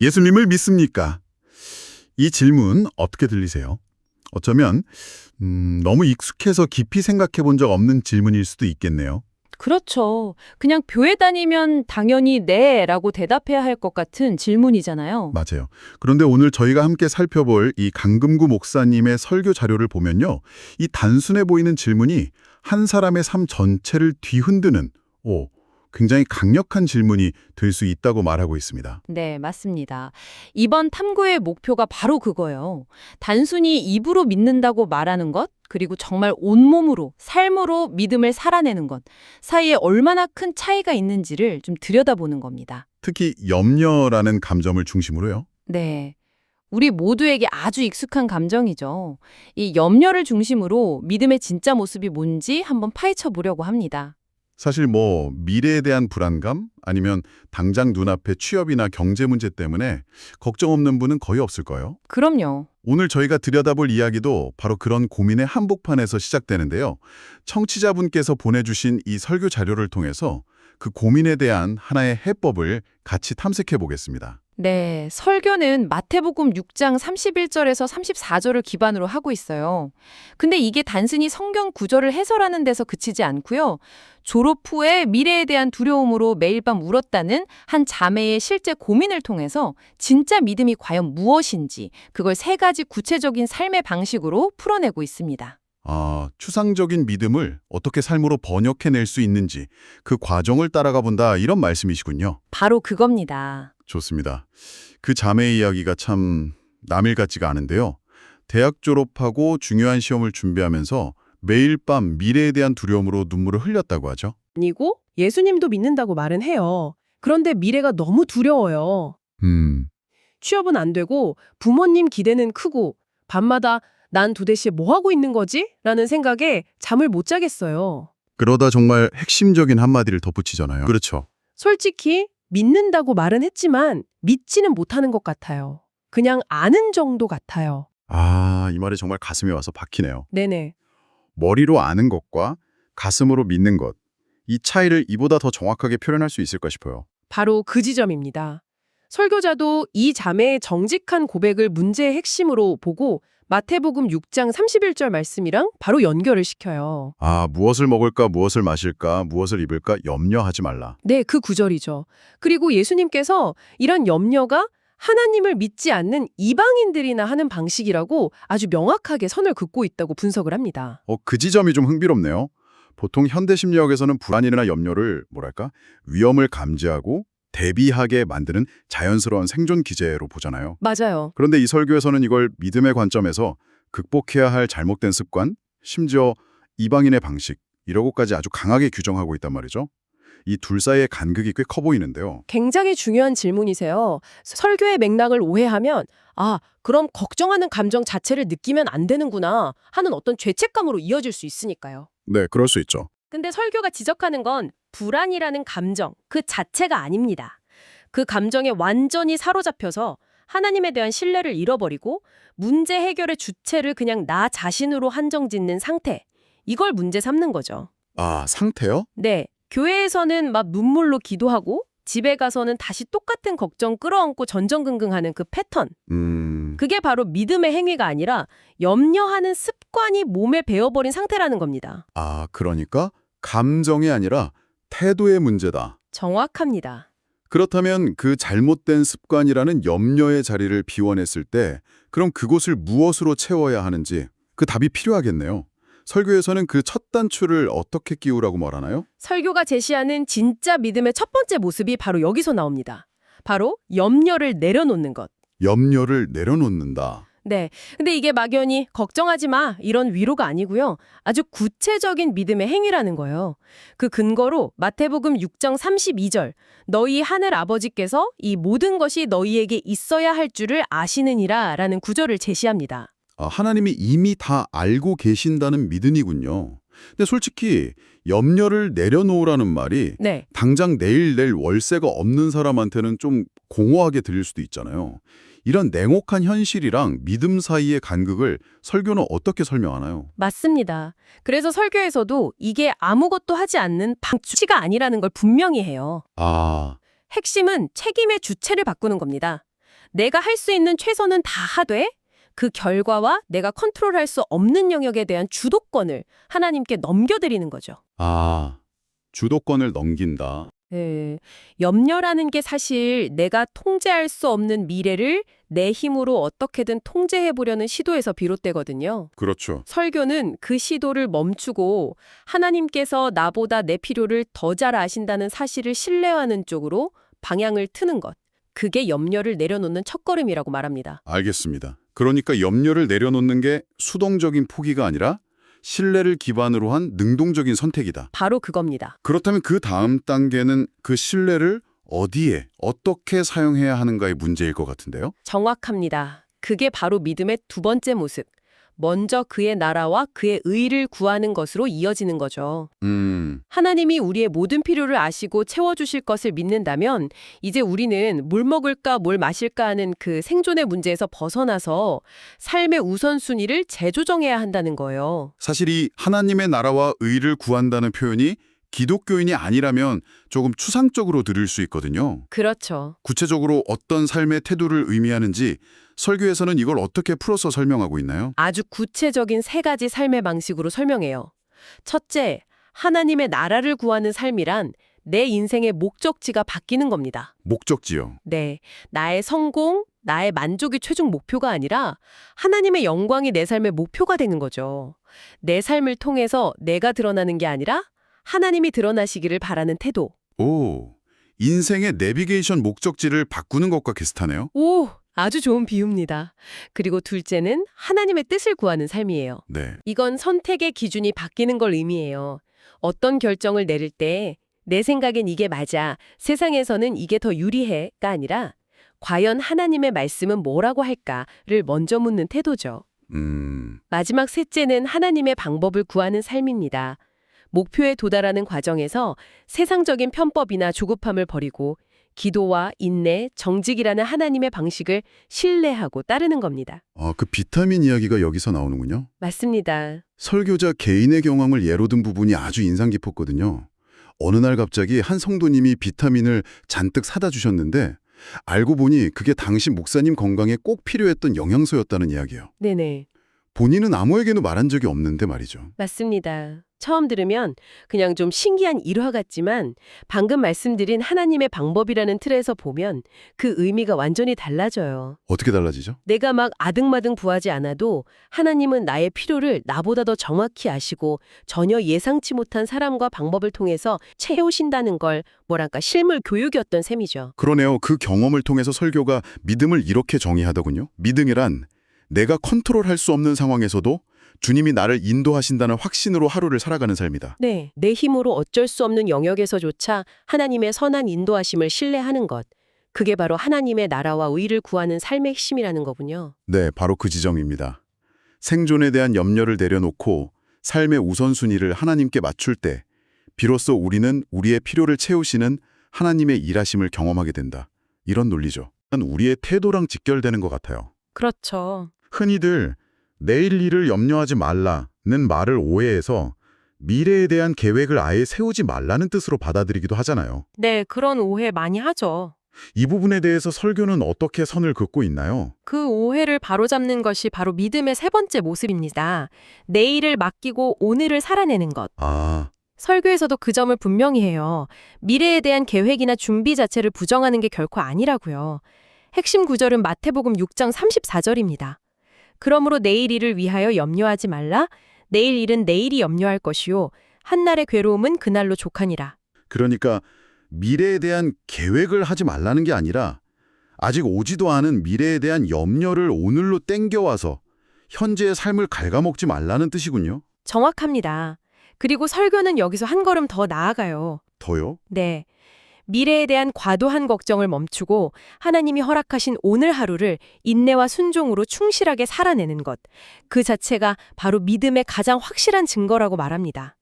예수님을 믿습니까? 이 질문 어떻게 들리세요? 어쩌면 너무 익숙해서 깊이 생각해 본 적 없는 질문일 수도 있겠네요. 그렇죠. 그냥 교회 다니면 당연히 네라고 대답해야 할 것 같은 질문이잖아요. 맞아요. 그런데 오늘 저희가 함께 살펴볼 이 강금구 목사님의 설교 자료를 보면요. 이 단순해 보이는 질문이 한 사람의 삶 전체를 뒤흔드는 굉장히 강력한 질문이 될 수 있다고 말하고 있습니다. 네, 맞습니다. 이번 탐구의 목표가 바로 그거예요. 단순히 입으로 믿는다고 말하는 것, 그리고 정말 온몸으로, 삶으로 믿음을 살아내는 것 사이에 얼마나 큰 차이가 있는지를 좀 들여다보는 겁니다. 특히 염려라는 감정을 중심으로요. 네. 우리 모두에게 아주 익숙한 감정이죠. 이 염려를 중심으로 믿음의 진짜 모습이 뭔지 한번 파헤쳐 보려고 합니다. 사실 미래에 대한 불안감 아니면 당장 눈앞의 취업이나 경제 문제 때문에 걱정 없는 분은 거의 없을 거예요. 그럼요. 오늘 저희가 들여다볼 이야기도 바로 그런 고민의 한복판에서 시작되는데요. 청취자분께서 보내주신 이 설교 자료를 통해서 그 고민에 대한 하나의 해법을 같이 탐색해 보겠습니다. 네, 설교는 마태복음 6장 31절에서 34절을 기반으로 하고 있어요. 근데 이게 단순히 성경 구절을 해설하는 데서 그치지 않고요. 졸업 후에 미래에 대한 두려움으로 매일 밤 울었다는 한 자매의 실제 고민을 통해서 진짜 믿음이 과연 무엇인지 그걸 세 가지 구체적인 삶의 방식으로 풀어내고 있습니다. 추상적인 믿음을 어떻게 삶으로 번역해낼 수 있는지 그 과정을 따라가 본다 이런 말씀이시군요. 바로 그겁니다. 좋습니다. 그 자매의 이야기가 참 남일 같지가 않은데요. 대학 졸업하고 중요한 시험을 준비하면서 매일 밤 미래에 대한 두려움으로 눈물을 흘렸다고 하죠. 아니고 예수님도 믿는다고 말은 해요. 그런데 미래가 너무 두려워요. 취업은 안 되고 부모님 기대는 크고 밤마다 난 도대체 뭐 하고 있는 거지? 라는 생각에 잠을 못 자겠어요. 그러다 정말 핵심적인 한마디를 덧붙이잖아요. 그렇죠. 솔직히 믿는다고 말은 했지만 믿지는 못하는 것 같아요. 그냥 아는 정도 같아요. 이 말이 정말 가슴에 와서 박히네요. 네네. 머리로 아는 것과 가슴으로 믿는 것. 이 차이를 이보다 더 정확하게 표현할 수 있을까 싶어요. 바로 그 지점입니다. 설교자도 이 자매의 정직한 고백을 문제의 핵심으로 보고 마태복음 6장 31절 말씀이랑 바로 연결을 시켜요. 무엇을 먹을까, 무엇을 마실까, 무엇을 입을까 염려하지 말라. 네, 그 구절이죠. 그리고 예수님께서 이런 염려가 하나님을 믿지 않는 이방인들이나 하는 방식이라고 아주 명확하게 선을 긋고 있다고 분석을 합니다. 그 지점이 좀 흥미롭네요. 보통 현대 심리학에서는 불안이나 염려를 위험을 감지하고 대비하게 만드는 자연스러운 생존 기제로 보잖아요. 맞아요. 그런데 이 설교에서는 이걸 믿음의 관점에서 극복해야 할 잘못된 습관, 심지어 이방인의 방식, 이러고까지 아주 강하게 규정하고 있단 말이죠. 이 둘 사이의 간극이 꽤 커 보이는데요. 굉장히 중요한 질문이세요. 설교의 맥락을 오해하면 그럼 걱정하는 감정 자체를 느끼면 안 되는구나 하는 어떤 죄책감으로 이어질 수 있으니까요. 네, 그럴 수 있죠. 근데 설교가 지적하는 건 불안이라는 감정 그 자체가 아닙니다. 그 감정에 완전히 사로잡혀서 하나님에 대한 신뢰를 잃어버리고 문제 해결의 주체를 그냥 나 자신으로 한정짓는 상태. 이걸 문제 삼는 거죠. 상태요? 네. 교회에서는 막 눈물로 기도하고 집에 가서는 다시 똑같은 걱정 끌어안고 전전긍긍하는 그 패턴. 그게 바로 믿음의 행위가 아니라 염려하는 습관이 몸에 배어버린 상태라는 겁니다. 그러니까 감정이 아니라 태도의 문제다. 정확합니다. 그렇다면 그 잘못된 습관이라는 염려의 자리를 비워냈을 때 그럼 그곳을 무엇으로 채워야 하는지 그 답이 필요하겠네요. 설교에서는 그 첫 단추를 어떻게 끼우라고 말하나요? 설교가 제시하는 진짜 믿음의 첫 번째 모습이 바로 여기서 나옵니다. 바로 염려를 내려놓는 것. 염려를 내려놓는다. 네. 근데 이게 막연히 걱정하지 마 이런 위로가 아니고요. 아주 구체적인 믿음의 행위라는 거예요. 그 근거로 마태복음 6장 32절 너희 하늘 아버지께서 이 모든 것이 너희에게 있어야 할 줄을 아시느니라 라는 구절을 제시합니다. 하나님이 이미 다 알고 계신다는 믿음이군요. 근데 솔직히 염려를 내려놓으라는 말이 네. 당장 내일 낼 월세가 없는 사람한테는 좀 공허하게 들릴 수도 있잖아요. 이런 냉혹한 현실이랑 믿음 사이의 간극을 설교는 어떻게 설명하나요? 맞습니다. 그래서 설교에서도 이게 아무것도 하지 않는 방치가 아니라는 걸 분명히 해요. 핵심은 책임의 주체를 바꾸는 겁니다. 내가 할 수 있는 최선은 다 하되 그 결과와 내가 컨트롤할 수 없는 영역에 대한 주도권을 하나님께 넘겨드리는 거죠. 아, 주도권을 넘긴다. 네, 염려라는 게 사실 내가 통제할 수 없는 미래를 내 힘으로 어떻게든 통제해보려는 시도에서 비롯되거든요. 그렇죠. 설교는 그 시도를 멈추고 하나님께서 나보다 내 필요를 더 잘 아신다는 사실을 신뢰하는 쪽으로 방향을 트는 것. 그게 염려를 내려놓는 첫걸음이라고 말합니다. 알겠습니다. 그러니까 염려를 내려놓는 게 수동적인 포기가 아니라 신뢰를 기반으로 한 능동적인 선택이다. 바로 그겁니다. 그렇다면 그 다음 단계는 그 신뢰를 어디에, 어떻게 사용해야 하는가의 문제일 것 같은데요? 정확합니다. 그게 바로 믿음의 두 번째 모습. 먼저 그의 나라와 그의 의를 구하는 것으로 이어지는 거죠. 하나님이 우리의 모든 필요를 아시고 채워주실 것을 믿는다면 이제 우리는 뭘 먹을까 뭘 마실까 하는 그 생존의 문제에서 벗어나서 삶의 우선순위를 재조정해야 한다는 거예요. 사실 이 하나님의 나라와 의를 구한다는 표현이 기독교인이 아니라면 조금 추상적으로 들을 수 있거든요. 그렇죠. 구체적으로 어떤 삶의 태도를 의미하는지 설교에서는 이걸 어떻게 풀어서 설명하고 있나요? 아주 구체적인 세 가지 삶의 방식으로 설명해요. 첫째, 하나님의 나라를 구하는 삶이란 내 인생의 목적지가 바뀌는 겁니다. 목적지요. 네, 나의 성공, 나의 만족이 최종 목표가 아니라 하나님의 영광이 내 삶의 목표가 되는 거죠. 내 삶을 통해서 내가 드러나는 게 아니라 하나님이 드러나시기를 바라는 태도. 오, 인생의 내비게이션 목적지를 바꾸는 것과 비슷하네요. 오, 아주 좋은 비유입니다. 그리고 둘째는 하나님의 뜻을 구하는 삶이에요. 네. 이건 선택의 기준이 바뀌는 걸 의미해요. 어떤 결정을 내릴 때 내 생각엔 이게 맞아, 세상에서는 이게 더 유리해가 아니라 과연 하나님의 말씀은 뭐라고 할까를 먼저 묻는 태도죠. 마지막 셋째는 하나님의 방법을 구하는 삶입니다. 목표에 도달하는 과정에서 세상적인 편법이나 조급함을 버리고 기도와 인내, 정직이라는 하나님의 방식을 신뢰하고 따르는 겁니다. 그 비타민 이야기가 여기서 나오는군요. 맞습니다. 설교자 개인의 경험을 예로 든 부분이 아주 인상 깊었거든요. 어느 날 갑자기 한 성도님이 비타민을 잔뜩 사다 주셨는데 알고 보니 그게 당시 목사님 건강에 꼭 필요했던 영양소였다는 이야기예요. 네네. 본인은 아무에게도 말한 적이 없는데 말이죠. 맞습니다. 처음 들으면 그냥 좀 신기한 일화 같지만 방금 말씀드린 하나님의 방법이라는 틀에서 보면 그 의미가 완전히 달라져요. 어떻게 달라지죠? 내가 막 아등바등 구하지 않아도 하나님은 나의 필요를 나보다 더 정확히 아시고 전혀 예상치 못한 사람과 방법을 통해서 채우신다는 걸 뭐랄까 실물 교육이었던 셈이죠. 그러네요. 그 경험을 통해서 설교가 믿음을 이렇게 정의하더군요. 믿음이란 내가 컨트롤할 수 없는 상황에서도 주님이 나를 인도하신다는 확신으로 하루를 살아가는 삶이다. 네, 내 힘으로 어쩔 수 없는 영역에서조차 하나님의 선한 인도하심을 신뢰하는 것. 그게 바로 하나님의 나라와 의를 구하는 삶의 핵심이라는 거군요. 네, 바로 그 지점입니다. 생존에 대한 염려를 내려놓고 삶의 우선순위를 하나님께 맞출 때 비로소 우리는 우리의 필요를 채우시는 하나님의 일하심을 경험하게 된다. 이런 논리죠. 우리의 태도랑 직결되는 것 같아요. 그렇죠. 흔히들 내일 일을 염려하지 말라는 말을 오해해서 미래에 대한 계획을 아예 세우지 말라는 뜻으로 받아들이기도 하잖아요. 네, 그런 오해 많이 하죠. 이 부분에 대해서 설교는 어떻게 선을 긋고 있나요? 그 오해를 바로잡는 것이 바로 믿음의 세 번째 모습입니다. 내일을 맡기고 오늘을 살아내는 것. 설교에서도 그 점을 분명히 해요. 미래에 대한 계획이나 준비 자체를 부정하는 게 결코 아니라고요. 핵심 구절은 마태복음 6장 34절입니다. 그러므로 내일 일을 위하여 염려하지 말라. 내일 일은 내일이 염려할 것이요. 한날의 괴로움은 그날로 족하니라. 그러니까 미래에 대한 계획을 하지 말라는 게 아니라 아직 오지도 않은 미래에 대한 염려를 오늘로 땡겨와서 현재의 삶을 갉아먹지 말라는 뜻이군요. 정확합니다. 그리고 설교는 여기서 한 걸음 더 나아가요. 더요? 네. 미래에 대한 과도한 걱정을 멈추고 하나님이 허락하신 오늘 하루를 인내와 순종으로 충실하게 살아내는 것. 그 자체가 바로 믿음의 가장 확실한 증거라고 말합니다.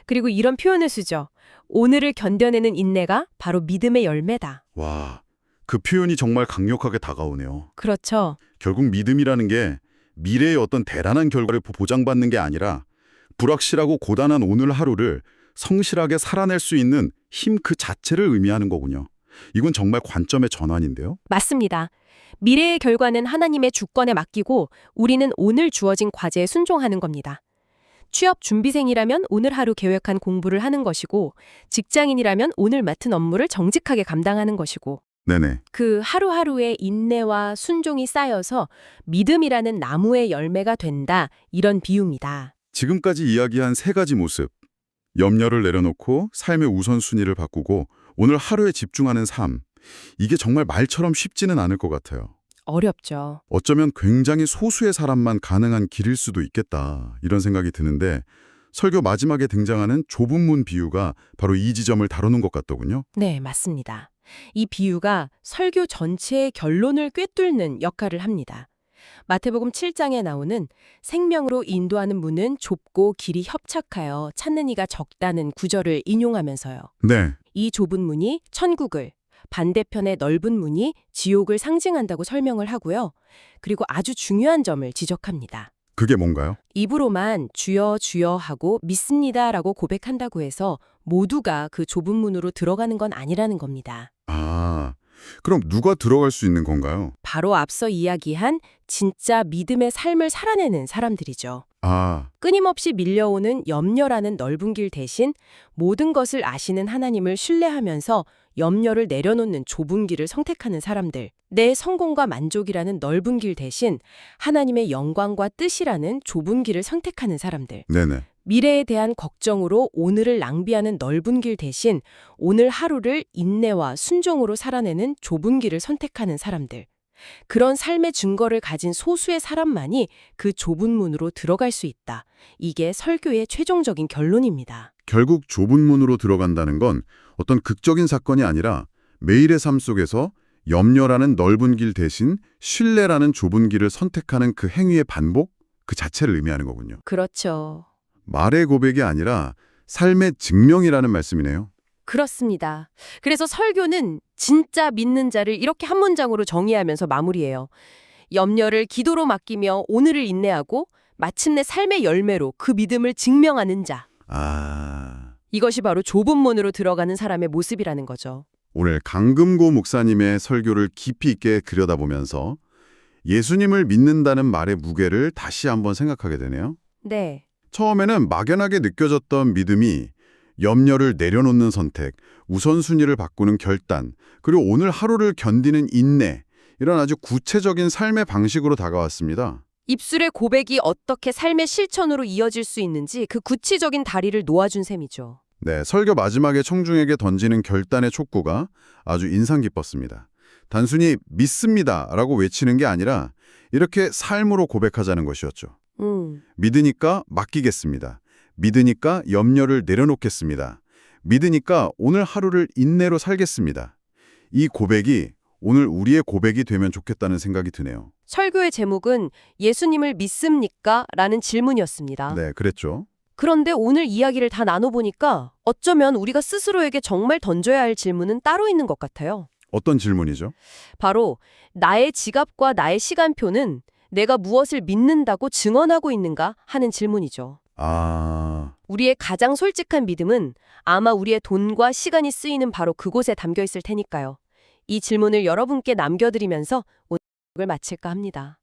그리고 이런 표현을 쓰죠. 오늘을 견뎌내는 인내가 바로 믿음의 열매다. 와, 그 표현이 정말 강력하게 다가오네요. 그렇죠. 결국 믿음이라는 게 미래의 어떤 대단한 결과를 보장받는 게 아니라 불확실하고 고단한 오늘 하루를 성실하게 살아낼 수 있는 힘 그 자체를 의미하는 거군요. 이건 정말 관점의 전환인데요. 맞습니다. 미래의 결과는 하나님의 주권에 맡기고 우리는 오늘 주어진 과제에 순종하는 겁니다. 취업 준비생이라면 오늘 하루 계획한 공부를 하는 것이고 직장인이라면 오늘 맡은 업무를 정직하게 감당하는 것이고 네네. 그 하루하루의 인내와 순종이 쌓여서 믿음이라는 나무의 열매가 된다. 이런 비유입니다. 지금까지 이야기한 세 가지 모습. 염려를 내려놓고 삶의 우선순위를 바꾸고 오늘 하루에 집중하는 삶. 이게 정말 말처럼 쉽지는 않을 것 같아요. 어렵죠. 어쩌면 굉장히 소수의 사람만 가능한 길일 수도 있겠다. 이런 생각이 드는데 설교 마지막에 등장하는 좁은 문 비유가 바로 이 지점을 다루는 것 같더군요. 네, 맞습니다. 이 비유가 설교 전체의 결론을 꿰뚫는 역할을 합니다. 마태복음 7장에 나오는 생명으로 인도하는 문은 좁고 길이 협착하여 찾는 이가 적다는 구절을 인용하면서요. 네. 이 좁은 문이 천국을, 반대편의 넓은 문이 지옥을 상징한다고 설명을 하고요. 그리고 아주 중요한 점을 지적합니다. 그게 뭔가요? 입으로만 주여 주여 하고 믿습니다라고 고백한다고 해서 모두가 그 좁은 문으로 들어가는 건 아니라는 겁니다. 아, 그럼 누가 들어갈 수 있는 건가요? 바로 앞서 이야기한 진짜 믿음의 삶을 살아내는 사람들이죠. 아, 끊임없이 밀려오는 염려라는 넓은 길 대신 모든 것을 아시는 하나님을 신뢰하면서 염려를 내려놓는 좁은 길을 선택하는 사람들. 내 성공과 만족이라는 넓은 길 대신 하나님의 영광과 뜻이라는 좁은 길을 선택하는 사람들. 네네. 미래에 대한 걱정으로 오늘을 낭비하는 넓은 길 대신 오늘 하루를 인내와 순종으로 살아내는 좁은 길을 선택하는 사람들. 그런 삶의 증거를 가진 소수의 사람만이 그 좁은 문으로 들어갈 수 있다. 이게 설교의 최종적인 결론입니다. 결국 좁은 문으로 들어간다는 건 어떤 극적인 사건이 아니라 매일의 삶 속에서 염려라는 넓은 길 대신 신뢰라는 좁은 길을 선택하는 그 행위의 반복, 그 자체를 의미하는 거군요. 그렇죠. 말의 고백이 아니라 삶의 증명이라는 말씀이네요. 그렇습니다. 그래서 설교는 진짜 믿는 자를 이렇게 한 문장으로 정의하면서 마무리해요. 염려를 기도로 맡기며 오늘을 인내하고 마침내 삶의 열매로 그 믿음을 증명하는 자. 아, 이것이 바로 좁은 문으로 들어가는 사람의 모습이라는 거죠. 오늘 강금고 목사님의 설교를 깊이 있게 들여다보면서 예수님을 믿는다는 말의 무게를 다시 한번 생각하게 되네요. 네. 처음에는 막연하게 느껴졌던 믿음이 염려를 내려놓는 선택, 우선순위를 바꾸는 결단, 그리고 오늘 하루를 견디는 인내, 이런 아주 구체적인 삶의 방식으로 다가왔습니다. 입술의 고백이 어떻게 삶의 실천으로 이어질 수 있는지 그 구체적인 다리를 놓아준 셈이죠. 네, 설교 마지막에 청중에게 던지는 결단의 촉구가 아주 인상 깊었습니다. 단순히 믿습니다라고 외치는 게 아니라 이렇게 삶으로 고백하자는 것이었죠. 믿으니까 맡기겠습니다. 믿으니까 염려를 내려놓겠습니다. 믿으니까 오늘 하루를 인내로 살겠습니다. 이 고백이 오늘 우리의 고백이 되면 좋겠다는 생각이 드네요. 설교의 제목은 예수님을 믿습니까? 라는 질문이었습니다. 네, 그랬죠. 그런데 오늘 이야기를 다 나눠보니까 어쩌면 우리가 스스로에게 정말 던져야 할 질문은 따로 있는 것 같아요. 어떤 질문이죠? 바로 나의 지갑과 나의 시간표는 내가 무엇을 믿는다고 증언하고 있는가 하는 질문이죠. 아, 우리의 가장 솔직한 믿음은 아마 우리의 돈과 시간이 쓰이는 바로 그곳에 담겨 있을 테니까요. 이 질문을 여러분께 남겨드리면서 오늘 을 마칠까 합니다.